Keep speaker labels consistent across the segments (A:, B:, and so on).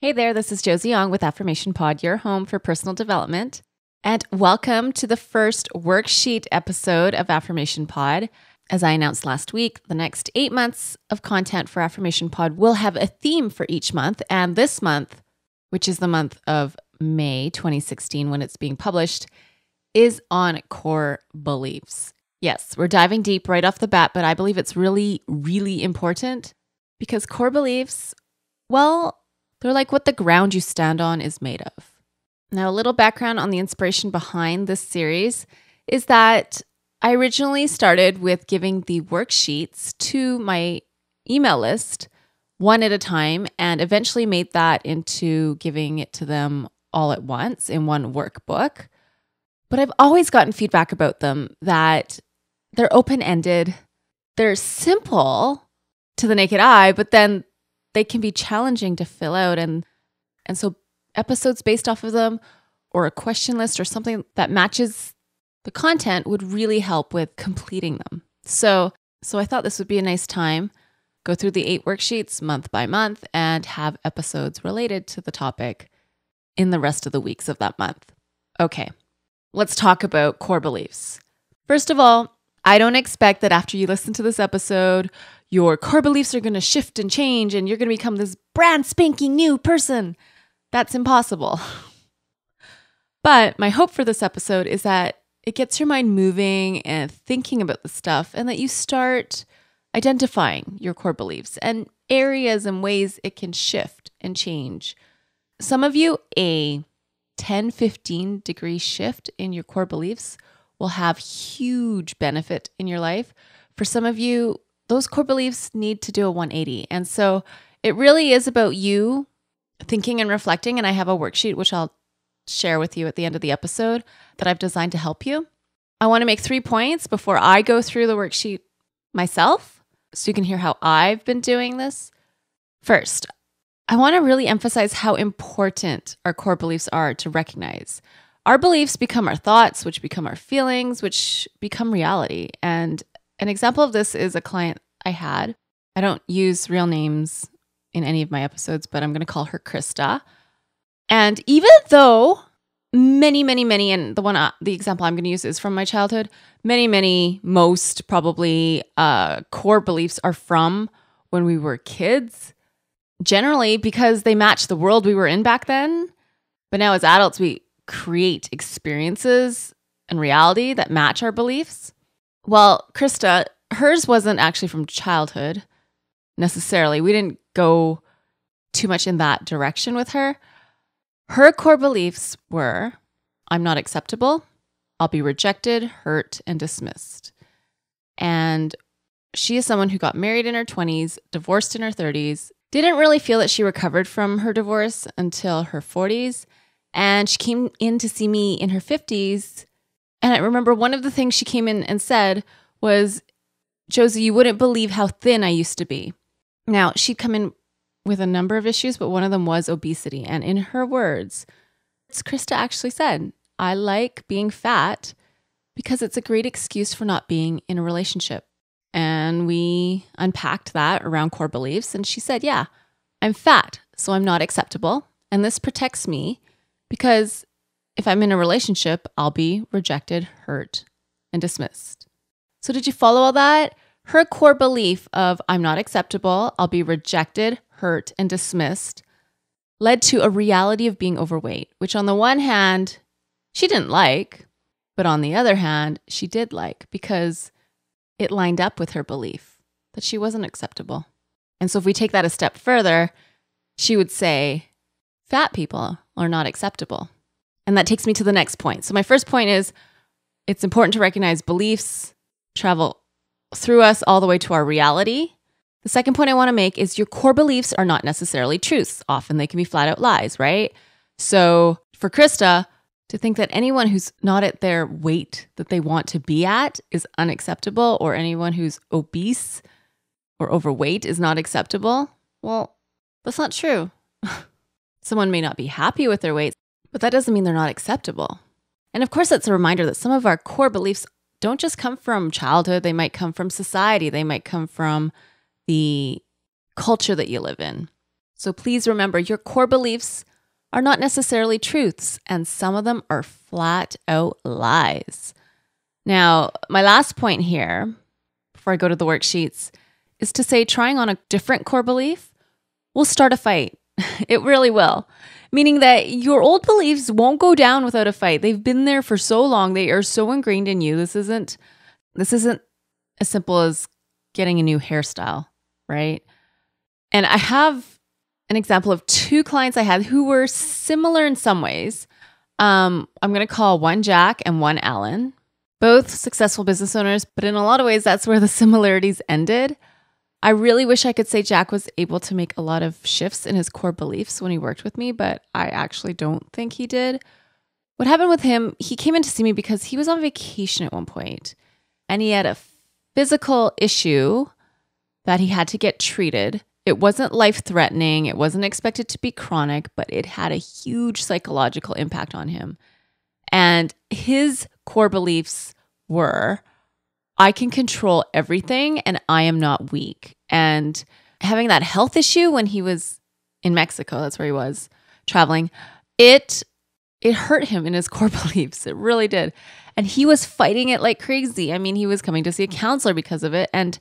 A: Hey there, this is Josie with Affirmation Pod, your home for personal development. And welcome to the first worksheet episode of Affirmation Pod. As I announced last week, the next 8 months of content for Affirmation Pod will have a theme for each month. And this month, which is the month of May 2016 when it's being published, is on core beliefs. Yes, we're diving deep right off the bat, but I believe it's really, really important because core beliefs, well, they're like what the ground you stand on is made of. Now, a little background on the inspiration behind this series is that I originally started with giving the worksheets to my email list one at a time and eventually made that into giving it to them all at once in one workbook. But I've always gotten feedback about them that they're open-ended, they're simple to the naked eye, but then they can be challenging to fill out. And so episodes based off of them or a question list or something that matches the content would really help with completing them. So I thought this would be a nice time, go through the 8 worksheets month by month and have episodes related to the topic in the rest of the weeks of that month. Okay, let's talk about core beliefs. First of all, I don't expect that after you listen to this episode, your core beliefs are going to shift and change and you're going to become this brand spanking new person. That's impossible. But my hope for this episode is that it gets your mind moving and thinking about the stuff and that you start identifying your core beliefs and areas and ways it can shift and change. Some of you, a 10-15 degree shift in your core beliefs will have huge benefit in your life. For some of you, those core beliefs need to do a 180. And so it really is about you thinking and reflecting. And I have a worksheet, which I'll share with you at the end of the episode that I've designed to help you. I want to make 3 points before I go through the worksheet myself, so you can hear how I've been doing this. First, I want to really emphasize how important our core beliefs are to recognize. Our beliefs become our thoughts, which become our feelings, which become reality. And an example of this is a client I had. I don't use real names in any of my episodes, but I'm going to call her Krista. And even though many, and the example I'm going to use is from my childhood, most probably core beliefs are from when we were kids, generally because they match the world we were in back then. But now as adults, we create experiences and reality that match our beliefs. Well, Krista, hers wasn't actually from childhood necessarily. We didn't go too much in that direction with her. Her core beliefs were, I'm not acceptable, I'll be rejected, hurt, and dismissed. And she is someone who got married in her 20s, divorced in her 30s, didn't really feel that she recovered from her divorce until her 40s. And she came in to see me in her 50s. And I remember one of the things she came in and said was, Josie, you wouldn't believe how thin I used to be. Now, she'd come in with a number of issues, but one of them was obesity. And in her words, Krista actually said, I like being fat because it's a great excuse for not being in a relationship. And we unpacked that around core beliefs. And she said, yeah, I'm fat, so I'm not acceptable. And this protects me because if I'm in a relationship, I'll be rejected, hurt, and dismissed. So did you follow all that? Her core belief of I'm not acceptable, I'll be rejected, hurt, and dismissed led to a reality of being overweight, which on the one hand, she didn't like, but on the other hand, she did like because it lined up with her belief that she wasn't acceptable. And so if we take that a step further, she would say, fat people are not acceptable. And that takes me to the next point. So my first point is it's important to recognize beliefs travel through us all the way to our reality. The second point I want to make is your core beliefs are not necessarily truths. Often they can be flat out lies, right? So for Krista, to think that anyone who's not at their weight that they want to be at is unacceptable, or anyone who's obese or overweight is not acceptable, well, that's not true. Someone may not be happy with their weight, but that doesn't mean they're not acceptable. And of course, that's a reminder that some of our core beliefs don't just come from childhood. They might come from society. They might come from the culture that you live in. So please remember, your core beliefs are not necessarily truths, and some of them are flat out lies. Now, my last point here, before I go to the worksheets, is to say trying on a different core belief will start a fight. It really will. Meaning that your old beliefs won't go down without a fight. They've been there for so long. They are so ingrained in you. This isn't as simple as getting a new hairstyle, right? And I have an example of two clients I had who were similar in some ways. I'm going to call one Jack and one Alan, both successful business owners, but in a lot of ways, that's where the similarities ended. I really wish I could say Jack was able to make a lot of shifts in his core beliefs when he worked with me, but I actually don't think he did. What happened with him, he came in to see me because he was on vacation at one point and he had a physical issue that he had to get treated. It wasn't life-threatening. It wasn't expected to be chronic, but it had a huge psychological impact on him. And his core beliefs were, I can control everything and I am not weak. And having that health issue when he was in Mexico, that's where he was traveling, it hurt him in his core beliefs. It really did. And he was fighting it like crazy. I mean, he was coming to see a counselor because of it. And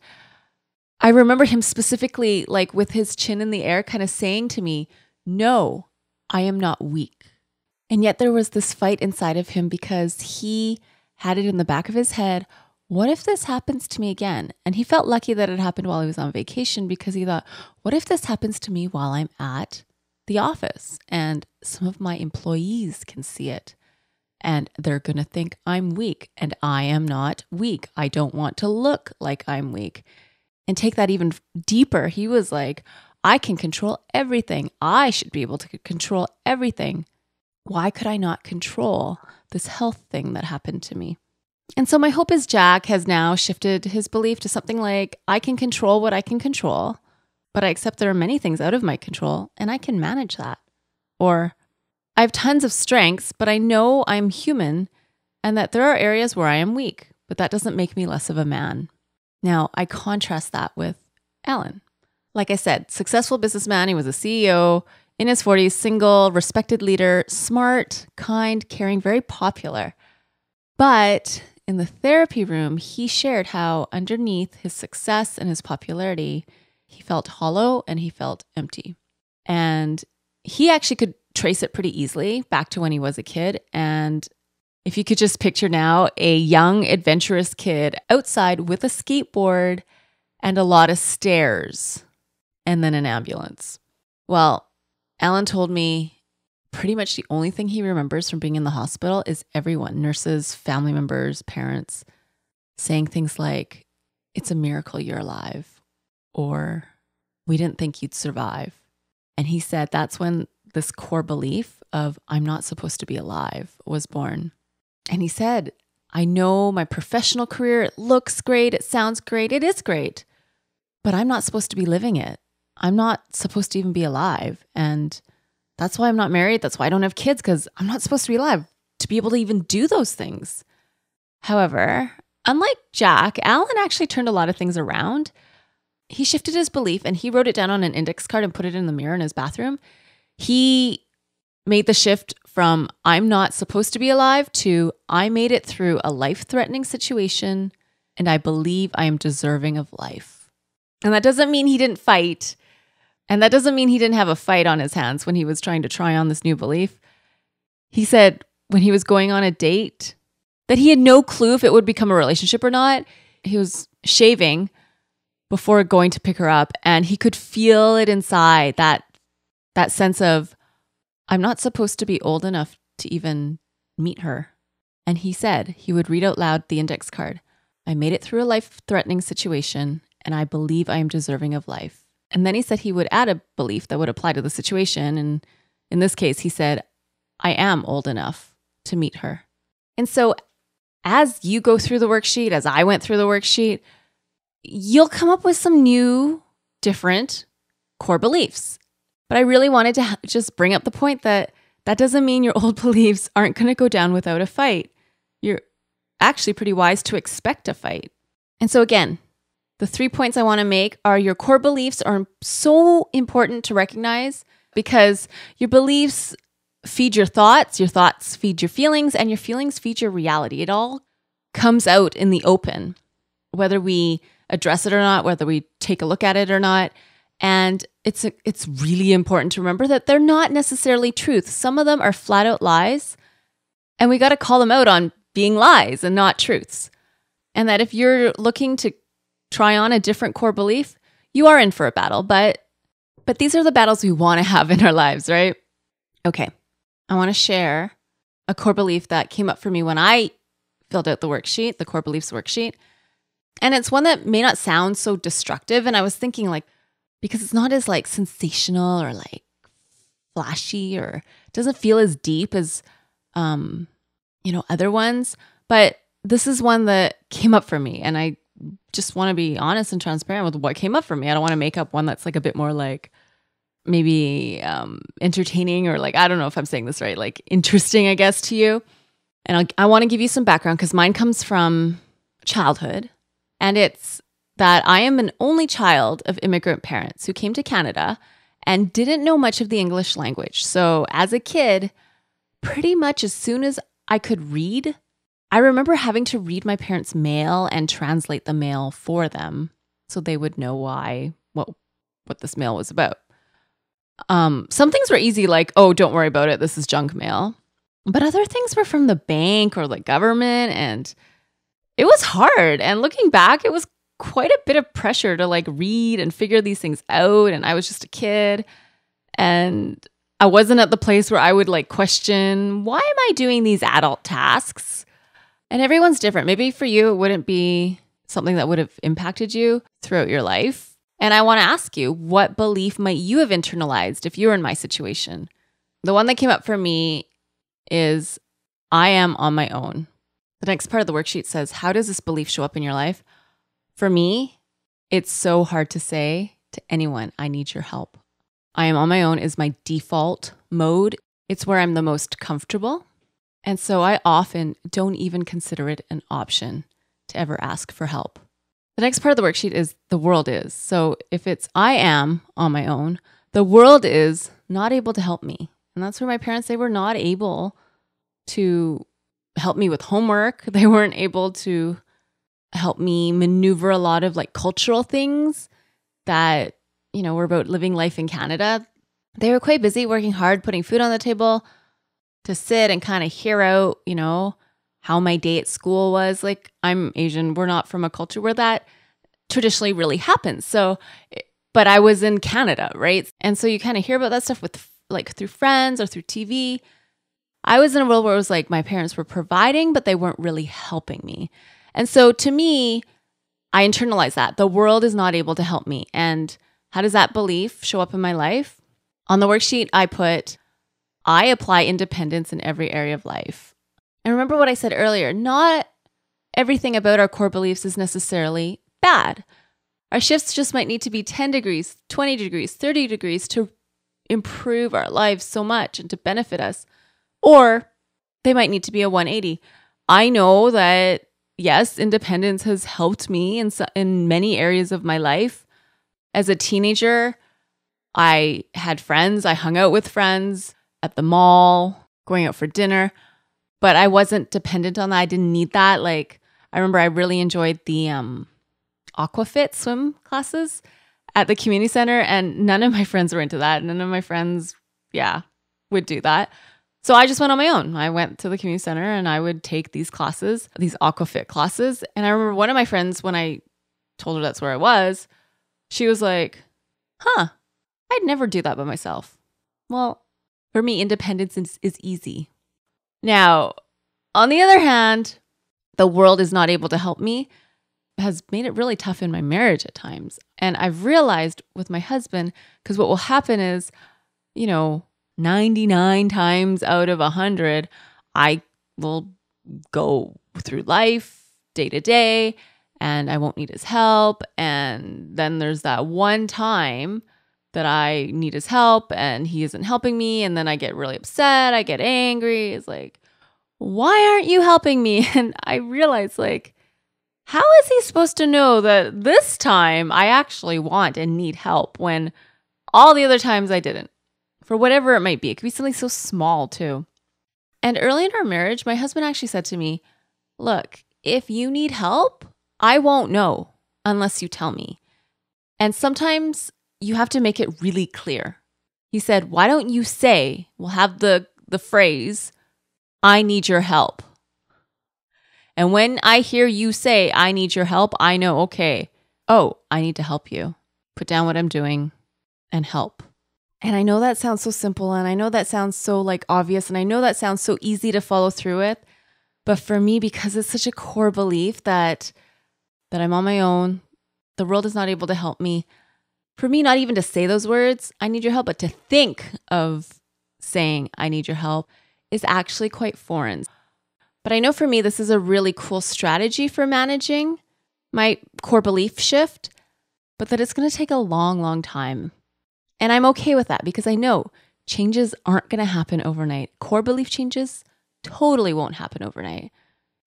A: I remember him specifically, like with his chin in the air, kind of saying to me, no, I am not weak. And yet there was this fight inside of him because he had it in the back of his head. What if this happens to me again? And he felt lucky that it happened while he was on vacation because he thought, what if this happens to me while I'm at the office and some of my employees can see it and they're going to think I'm weak and I am not weak. I don't want to look like I'm weak. And take that even deeper. He was like, I can control everything. I should be able to control everything. Why could I not control this health thing that happened to me? And so my hope is Jack has now shifted his belief to something like, I can control what I can control, but I accept there are many things out of my control and I can manage that. Or I have tons of strengths, but I know I'm human and that there are areas where I am weak, but that doesn't make me less of a man. Now, I contrast that with Alan. Like I said, successful businessman. He was a CEO in his 40s, single, respected leader, smart, kind, caring, very popular. But in the therapy room, he shared how underneath his success and his popularity, he felt hollow and he felt empty. And he actually could trace it pretty easily back to when he was a kid. And if you could just picture now a young, adventurous kid outside with a skateboard and a lot of stairs and then an ambulance. Well, Alan told me pretty much the only thing he remembers from being in the hospital is everyone, nurses, family members, parents, saying things like, it's a miracle you're alive, or we didn't think you'd survive. And he said that's when this core belief of I'm not supposed to be alive was born. And he said, I know my professional career, it looks great, it sounds great, it is great, but I'm not supposed to be living it. I'm not supposed to even be alive. And that's why I'm not married. That's why I don't have kids, because I'm not supposed to be alive to be able to even do those things. However, unlike Jack, Alan actually turned a lot of things around. He shifted his belief and he wrote it down on an index card and put it in the mirror in his bathroom. He made the shift from I'm not supposed to be alive to I made it through a life-threatening situation and I believe I am deserving of life. And that doesn't mean he didn't fight. And that doesn't mean he didn't have a fight on his hands when he was trying to try on this new belief. He said when he was going on a date that he had no clue if it would become a relationship or not. He was shaving before going to pick her up and he could feel it inside, that sense of I'm not supposed to be old enough to even meet her. And he said he would read out loud the index card. I made it through a life-threatening situation and I believe I am deserving of life. And then he said he would add a belief that would apply to the situation. And in this case, he said, I am old enough to meet her. And so as you go through the worksheet, as I went through the worksheet, you'll come up with some new, different core beliefs. But I really wanted to just bring up the point that doesn't mean your old beliefs aren't going to go down without a fight. You're actually pretty wise to expect a fight. And so again, The 3 points I want to make are your core beliefs are so important to recognize because your beliefs feed your thoughts feed your feelings, and your feelings feed your reality. It all comes out in the open, whether we address it or not, whether we take a look at it or not. And it's really important to remember that they're not necessarily truth. Some of them are flat out lies, and we got to call them out on being lies and not truths. And that if you're looking to try on a different core belief, you are in for a battle, but these are the battles we want to have in our lives, right? Okay. I want to share a core belief that came up for me when I filled out the worksheet, the Core Beliefs Worksheet. And it's one that may not sound so destructive. And I was thinking because it's not as sensational or flashy, or doesn't feel as deep as, other ones. But this is one that came up for me. And I just want to be honest and transparent with what came up for me. I don't want to make up one that's a bit more maybe entertaining, or I don't know if I'm saying this right, interesting, I guess, to you. And I want to give you some background because mine comes from childhood. And it's that I am an only child of immigrant parents who came to Canada and didn't know much of the English language. So as a kid, pretty much as soon as I could read, I remember having to read my parents' mail and translate the mail for them so they would know what this mail was about. Some things were easy, oh, don't worry about it, this is junk mail. But other things were from the bank or the government, and it was hard. And looking back, it was quite a bit of pressure to read and figure these things out. And I was just a kid, and I wasn't at the place where I would question, why am I doing these adult tasks? And everyone's different. Maybe for you, it wouldn't be something that would have impacted you throughout your life. And I want to ask you, what belief might you have internalized if you were in my situation? The one that came up for me is, I am on my own. The next part of the worksheet says, how does this belief show up in your life? For me, it's so hard to say to anyone, I need your help. I am on my own is my default mode. It's where I'm the most comfortable. And so I often don't even consider it an option to ever ask for help. The next part of the worksheet is the world is. So if it's I am on my own, the world is not able to help me. And that's where my parents, they were not able to help me with homework. They weren't able to help me maneuver a lot of cultural things that, were about living life in Canada. They were quite busy working hard, putting food on the table to sit and kind of hear out, how my day at school was. I'm Asian. We're not from a culture where that traditionally really happens. So, but I was in Canada, right? And so you kind of hear about that stuff with through friends or through TV. I was in a world where it was my parents were providing, but they weren't really helping me. And so to me, I internalized that. The world is not able to help me. And how does that belief show up in my life? On the worksheet, I put, I apply independence in every area of life. And remember what I said earlier, not everything about our core beliefs is necessarily bad. Our shifts just might need to be 10 degrees, 20 degrees, 30 degrees to improve our lives so much and to benefit us. Or they might need to be a 180. I know that, yes, independence has helped me in many areas of my life. As a teenager, I had friends. I hung out with friends at the mall, going out for dinner. But I wasn't dependent on that. I didn't need that. I remember I really enjoyed the Aquafit swim classes at the community center, and none of my friends were into that. None of my friends, would do that. So I just went on my own. I went to the community center and I would take these classes, these Aquafit classes. And I remember one of my friends, when I told her that's where I was, she was like, I'd never do that by myself. Well, for me, independence is easy. Now, on the other hand, the world is not able to help me has made it really tough in my marriage at times. And I've realized with my husband, because what will happen is, 99 times out of 100, I will go through life day to day and I won't need his help. And then there's that one time that I need his help and he isn't helping me. And then I get really upset. I get angry. It's why aren't you helping me? And I realize How is he supposed to know that this time I actually want and need help when all the other times I didn't? For whatever it might be. It could be something so small too. And early in our marriage, my husband actually said to me, look, if you need help, I won't know unless you tell me. And sometimes you have to make it really clear. He said, why don't you say, we'll have the phrase, I need your help. And when I hear you say, I need your help, I know, okay, oh, I need to help you. Put down what I'm doing and help. And I know that sounds so simple, and I know that sounds so obvious, and I know that sounds so easy to follow through with. But for me, because it's such a core belief that I'm on my own, the world is not able to help me. For me, not even to say those words, I need your help, but to think of saying, I need your help, is actually quite foreign. But I know for me, this is a really cool strategy for managing my core belief shift, but that it's going to take a long, long time. And I'm okay with that because I know changes aren't going to happen overnight. Core belief changes totally won't happen overnight.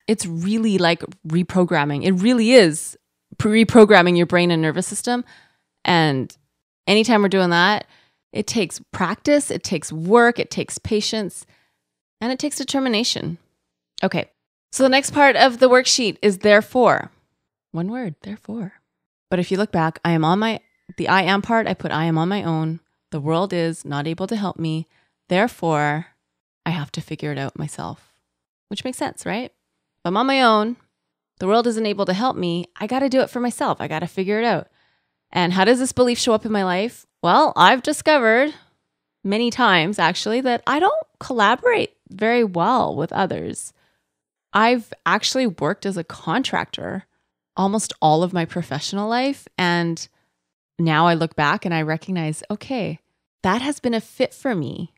A: It's really like reprogramming. It really is reprogramming your brain and nervous system. And anytime we're doing that, it takes practice, it takes work, it takes patience, and it takes determination. Okay, so the next part of the worksheet is therefore. One word, therefore. But if you look back, the I am part, I put I am on my own. The world is not able to help me. Therefore, I have to figure it out myself. Which makes sense, right? If I'm on my own, the world isn't able to help me. I got to do it for myself. I got to figure it out. And how does this belief show up in my life? Well, I've discovered many times actually that I don't collaborate very well with others. I've actually worked as a contractor almost all of my professional life. And now I look back and I recognize, okay, that has been a fit for me,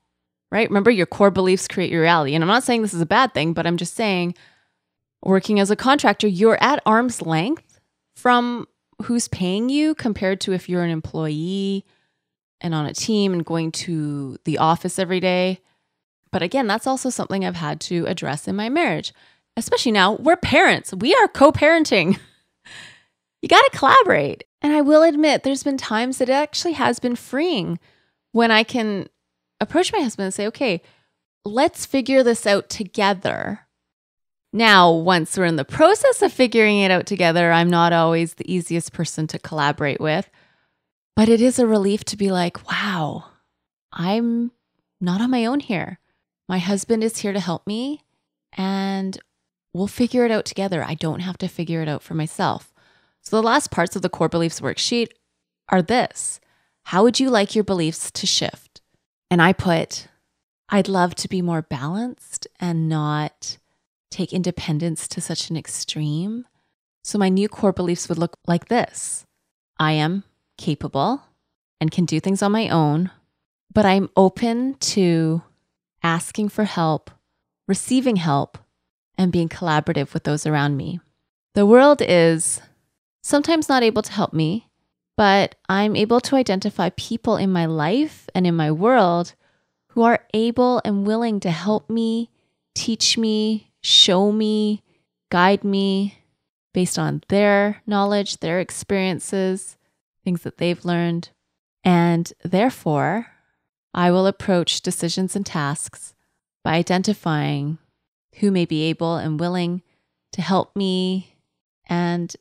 A: right? Remember, your core beliefs create your reality. And I'm not saying this is a bad thing, but I'm just saying working as a contractor, you're at arm's length from who's paying you compared to if you're an employee and on a team and going to the office every day. But again, that's also something I've had to address in my marriage, especially now we're parents. We are co-parenting. You got to collaborate. And I will admit there's been times that it actually has been freeing when I can approach my husband and say, okay, let's figure this out together. Now, once we're in the process of figuring it out together, I'm not always the easiest person to collaborate with, but it is a relief to be like, wow, I'm not on my own here. My husband is here to help me and we'll figure it out together. I don't have to figure it out for myself. So the last parts of the Core Beliefs Worksheet are this. How would you like your beliefs to shift? And I put, I'd love to be more balanced and not take independence to such an extreme. So my new core beliefs would look like this. I am capable and can do things on my own, but I'm open to asking for help, receiving help, and being collaborative with those around me. The world is sometimes not able to help me, but I'm able to identify people in my life and in my world who are able and willing to help me, teach me, show me, guide me based on their knowledge, their experiences, things that they've learned. And therefore, I will approach decisions and tasks by identifying who may be able and willing to help me and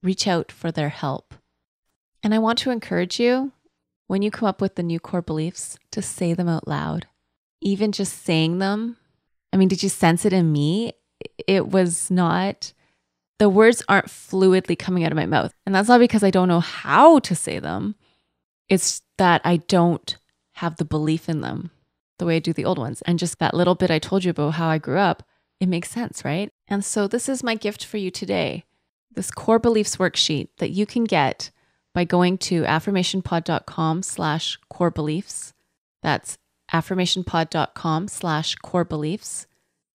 A: reach out for their help. And I want to encourage you, when you come up with the new core beliefs, to say them out loud. Even just saying them. I mean, did you sense it in me? It was not, the words aren't fluidly coming out of my mouth. And that's not because I don't know how to say them. It's that I don't have the belief in them the way I do the old ones. And just that little bit I told you about how I grew up, it makes sense, right? And so this is my gift for you today. This Core Beliefs Worksheet that you can get by going to affirmationpod.com/core beliefs. That's affirmationpod.com/core beliefs.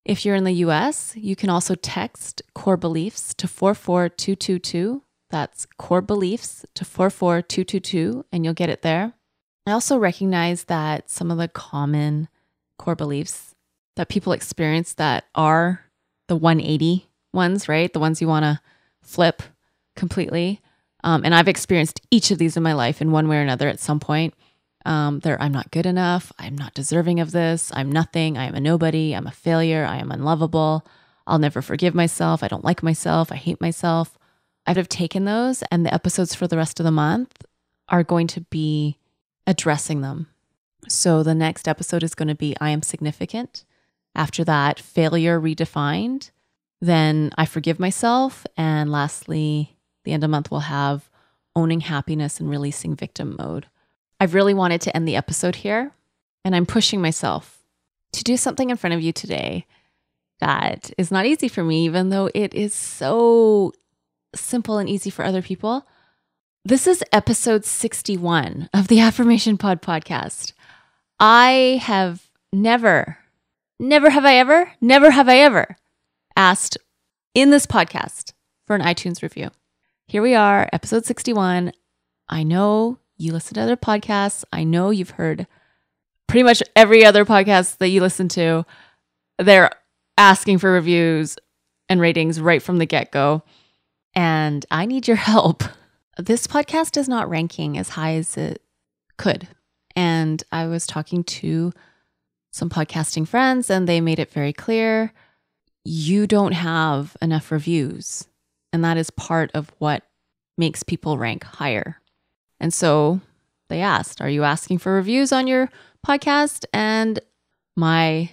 A: If you're in the US, you can also text core beliefs to 44222. That's core beliefs to 44222, and you'll get it there. I also recognize that some of the common core beliefs that people experience that are the 180 ones, right? The ones you want to flip completely. And I've experienced each of these in my life in one way or another at some point. I'm not good enough. I'm not deserving of this. I'm nothing. I am a nobody. I'm a failure. I am unlovable. I'll never forgive myself. I don't like myself. I hate myself. I've taken those, and the episodes for the rest of the month are going to be addressing them. So the next episode is going to be I am significant. After that, failure redefined. Then I forgive myself. And lastly, the end of the month will have owning happiness and releasing victim mode. I've really wanted to end the episode here, and I'm pushing myself to do something in front of you today that is not easy for me, even though it is so simple and easy for other people. This is episode 61 of the Affirmation Pod podcast. I have never have I ever asked in this podcast for an iTunes review. Here we are, episode 61. I know you listen to other podcasts. I know you've heard pretty much every other podcast that you listen to. They're asking for reviews and ratings right from the get-go. And I need your help. This podcast is not ranking as high as it could. And I was talking to some podcasting friends, and they made it very clear, you don't have enough reviews. And that is part of what makes people rank higher. And so they asked, are you asking for reviews on your podcast? And my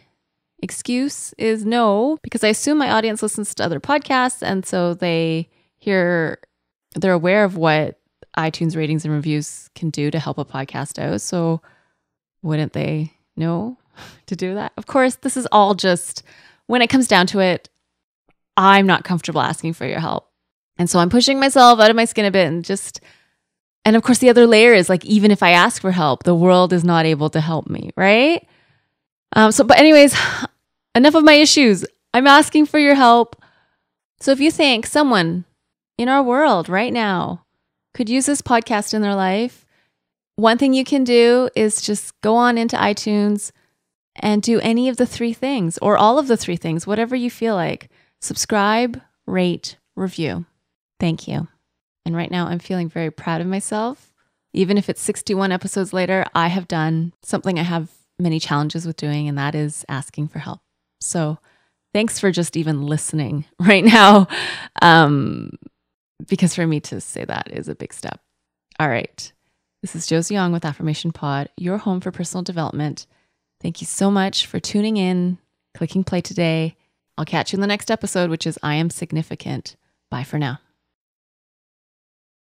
A: excuse is no, because I assume my audience listens to other podcasts. And so they're aware of what iTunes ratings and reviews can do to help a podcast out. So wouldn't they know to do that? Of course, this is all just, when it comes down to it, I'm not comfortable asking for your help. And so I'm pushing myself out of my skin a bit and of course the other layer is like, even if I ask for help, the world is not able to help me, right? But anyways, enough of my issues. I'm asking for your help. So if you think someone in our world right now could use this podcast in their life, one thing you can do is just go on into iTunes and do any of the 3 things or all of the 3 things, whatever you feel like. Subscribe, rate, review. Thank you. And right now I'm feeling very proud of myself. Even if it's 61 episodes later, I have done something I have many challenges with doing, and that is asking for help. So thanks for just even listening right now. Because for me to say that is a big step. All right. This is Josie Young with Affirmation Pod, your home for personal development. Thank you so much for tuning in, clicking play today. I'll catch you in the next episode, which is I Am Significant. Bye for now.